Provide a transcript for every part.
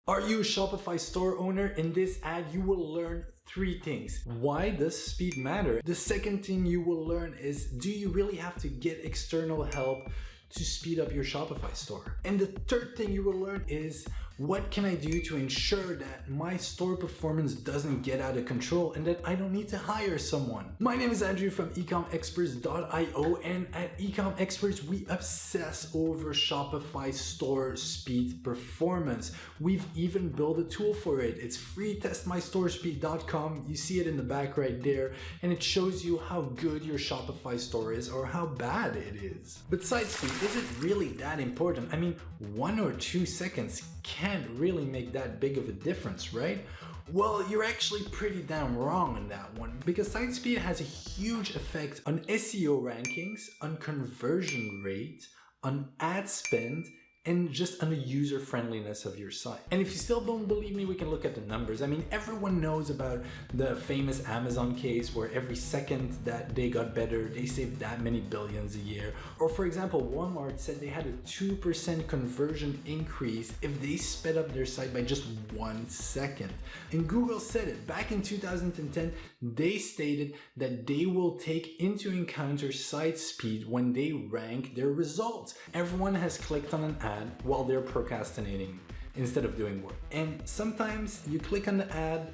Are you a Shopify store owner? In this ad, you will learn 3 things. Why does speed matter? The second thing you will learn is, do you really have to get external help to speed up your Shopify store? And the third thing you will learn is, what can I do to ensure that my store performance doesn't get out of control and that I don't need to hire someone? My name is Andrew from eCommerce.io, and at eCommerce we obsess over Shopify store speed performance. We've even built a tool for it. It's free, testmystorespeed.com. You see it in the back right there, and it shows you how good your Shopify store is or how bad it is. But site speed, is it really that important? I mean, 1 or 2 seconds can't really make that big of a difference, right? Well, you're actually pretty damn wrong on that one, because site speed has a huge effect on SEO rankings, on conversion rate, on ad spend, and just on the user friendliness of your site. And if you still don't believe me, we can look at the numbers. I mean, everyone knows about the famous Amazon case where every second that they got better, they saved that many billions a year. Or for example, Walmart said they had a 2% conversion increase if they sped up their site by just 1 second. And Google said it back in 2010, they stated that they will take into account site speed when they rank their results. Everyone has clicked on an ad while they're procrastinating instead of doing work. And sometimes you click on the ad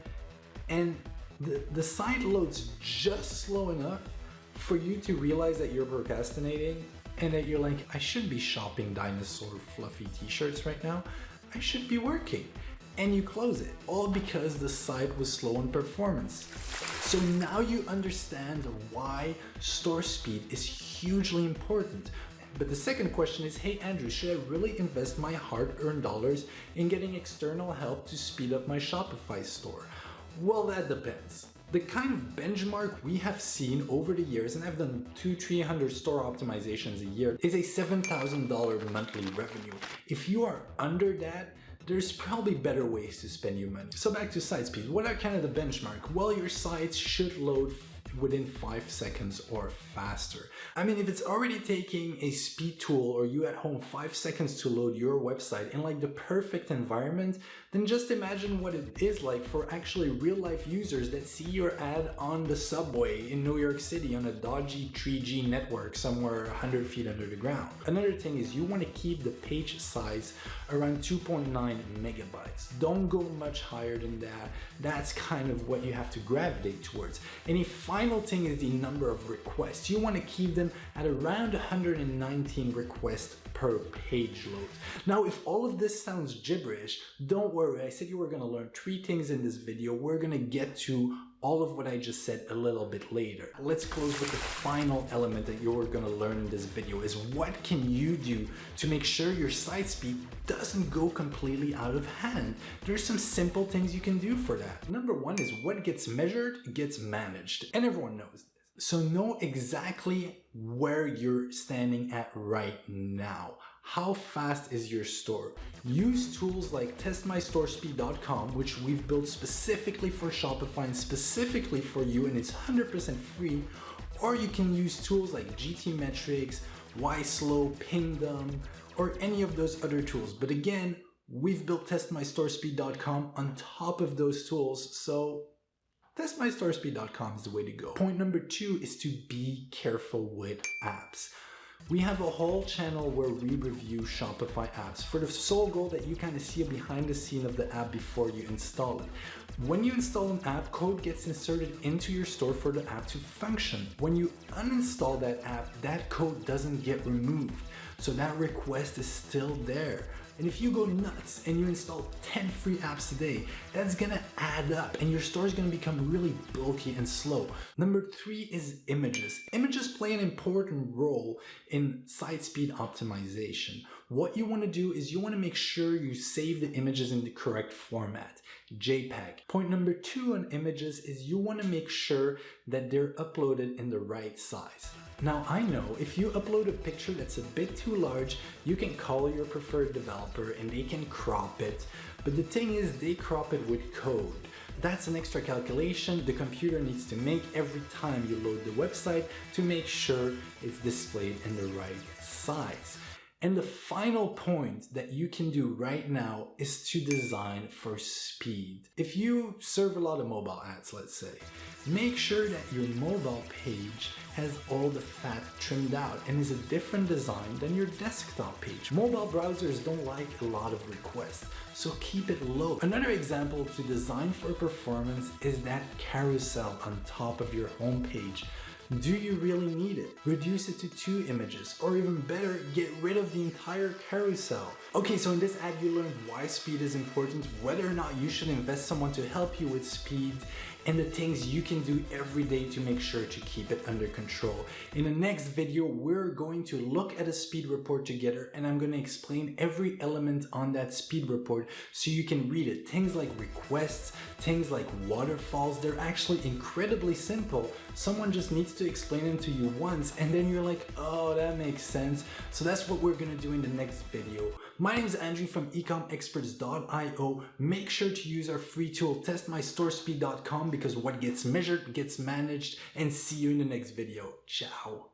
and the site loads just slow enough for you to realize that you're procrastinating and that you're like, I should be shopping dinosaur fluffy t-shirts right now. I should be working. And you close it, all because the site was slow in performance. So now you understand why store speed is hugely important. But the second question is, hey Andrew, should I really invest my hard-earned dollars in getting external help to speed up my Shopify store? Well, that depends. The kind of benchmark we have seen over the years, and I've done 200-300 store optimizations a year, is a $7,000 monthly revenue. If you are under that, there's probably better ways to spend your money. So back to site speed. What are kind of the benchmark? Well, your sites should load within 5 seconds or faster. I mean, if it's already taking a speed tool or you at home 5 seconds to load your website in like the perfect environment, then just imagine what it is like for actually real life users that see your ad on the subway in New York City on a dodgy 3G network somewhere 100 feet under the ground. Another thing is you want to keep the page size around 2.9 megabytes. Don't go much higher than that. That's kind of what you have to gravitate towards. And a final thing is the number of requests. You want to keep them at around 119 requests per page load. Now, if all of this sounds gibberish, don't worry. I said you were going to learn 3 things in this video. We're going to get to all of what I just said a little bit later. Let's close with the final element that you're going to learn in this video is, what can you do to make sure your site speed doesn't go completely out of hand? There's some simple things you can do for that. Number 1 is, what gets measured gets managed, and everyone knows this. So know exactly where you're standing at right now. How fast is your store? Use tools like testmystorespeed.com, which we've built specifically for Shopify and specifically for you, and it's 100% free. Or you can use tools like GTmetrix, YSlow, Pingdom, or any of those other tools. But again, we've built testmystorespeed.com on top of those tools, so testmystorespeed.com is the way to go. Point number 2 is to be careful with apps. We have a whole channel where we review Shopify apps for the sole goal that you kind of see a behind the scene of the app before you install it. When you install an app, code gets inserted into your store for the app to function. When you uninstall that app, that code doesn't get removed. So that request is still there. And if you go nuts and you install 10 free apps a day, that's gonna add up and your store is gonna become really bulky and slow. Number 3 is images. Images play an important role in site speed optimization. What you wanna do is you wanna make sure you save the images in the correct format, JPEG. Point number 2 on images is you wanna make sure that they're uploaded in the right size. Now, I know if you upload a picture that's a bit too large, you can call your preferred developer and they can crop it. But the thing is, they crop it with code. That's an extra calculation the computer needs to make every time you load the website to make sure it's displayed in the right size. And the final point that you can do right now is to design for speed. If you serve a lot of mobile ads, let's say, make sure that your mobile page has all the fat trimmed out and is a different design than your desktop page. Mobile browsers don't like a lot of requests, so keep it low. Another example to design for performance is that carousel on top of your homepage. Do you really need it? Reduce it to 2 images, or even better, get rid of the entire carousel. Okay, so in this ad you learned why speed is important, whether or not you should invest someone to help you with speed, and the things you can do every day to make sure to keep it under control. In the next video, we're going to look at a speed report together, and I'm going to explain every element on that speed report so you can read it. Things like requests, things like waterfalls, they're actually incredibly simple. Someone just needs to explain them to you once, and then you're like, oh, that makes sense. So that's what we're going to do in the next video. My name is Andrew from ecomexperts.io. Make sure to use our free tool, testmystorespeed.com, because what gets measured gets managed, and see you in the next video. Ciao.